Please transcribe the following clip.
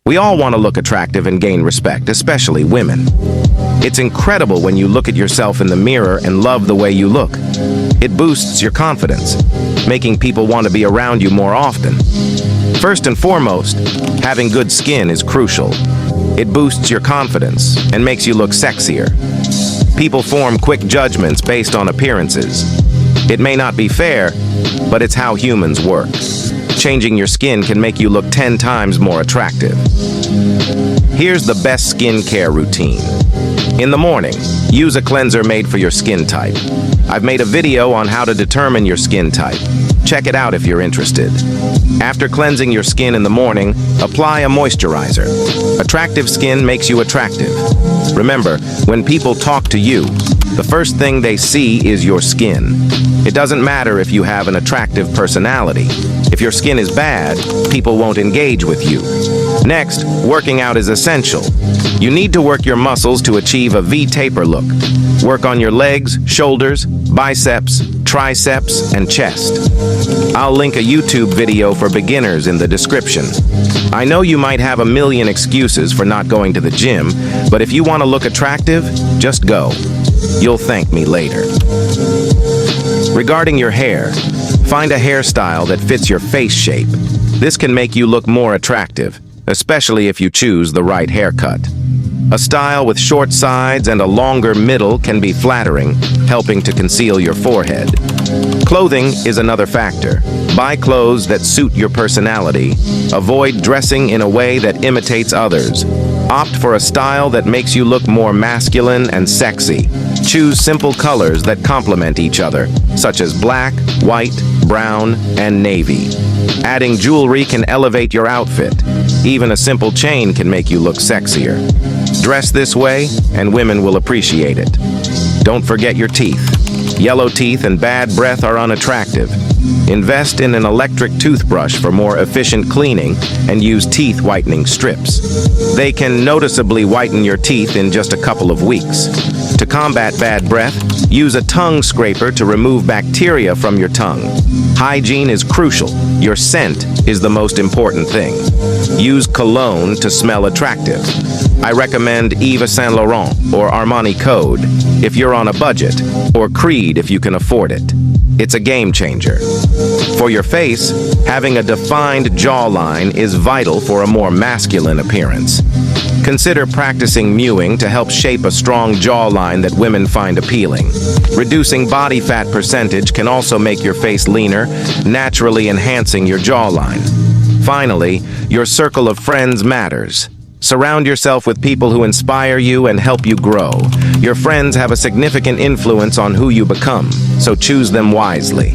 We all want to look attractive and gain respect, especially women. It's incredible when you look at yourself in the mirror and love the way you look. It boosts your confidence, making people want to be around you more often. First and foremost, having good skin is crucial. It boosts your confidence and makes you look sexier. People form quick judgments based on appearances. It may not be fair, but it's how humans work. Changing your skin can make you look 10 times more attractive. Here's the best skincare routine. In the morning, use a cleanser made for your skin type. I've made a video on how to determine your skin type. Check it out if you're interested. After cleansing your skin in the morning, apply a moisturizer. Attractive skin makes you attractive. Remember, when people talk to you, the first thing they see is your skin. It doesn't matter if you have an attractive personality. If your skin is bad, people won't engage with you. Next, working out is essential. You need to work your muscles to achieve a V-taper look. Work on your legs, shoulders, biceps, triceps, and chest. I'll link a YouTube video for beginners in the description. I know you might have a million excuses for not going to the gym, but if you want to look attractive, just go. You'll thank me later. Regarding your hair, find a hairstyle that fits your face shape. This can make you look more attractive, especially if you choose the right haircut. A style with short sides and a longer middle can be flattering, helping to conceal your forehead. Clothing is another factor. Buy clothes that suit your personality. Avoid dressing in a way that imitates others. Opt for a style that makes you look more masculine and sexy. Choose simple colors that complement each other, such as black, white, brown, and navy. Adding jewelry can elevate your outfit. Even a simple chain can make you look sexier. Dress this way, and women will appreciate it. Don't forget your teeth. Yellow teeth and bad breath are unattractive. Invest in an electric toothbrush for more efficient cleaning and use teeth whitening strips. They can noticeably whiten your teeth in just a couple of weeks. To combat bad breath, use a tongue scraper to remove bacteria from your tongue. Hygiene is crucial. Your scent is the most important thing. Use cologne to smell attractive. I recommend Yves Saint Laurent or Armani Code if you're on a budget, or Creed if you can afford it. It's a game changer. For your face, having a defined jawline is vital for a more masculine appearance. Consider practicing mewing to help shape a strong jawline that women find appealing. Reducing body fat percentage can also make your face leaner, naturally enhancing your jawline. Finally, your circle of friends matters. Surround yourself with people who inspire you and help you grow. Your friends have a significant influence on who you become, so choose them wisely.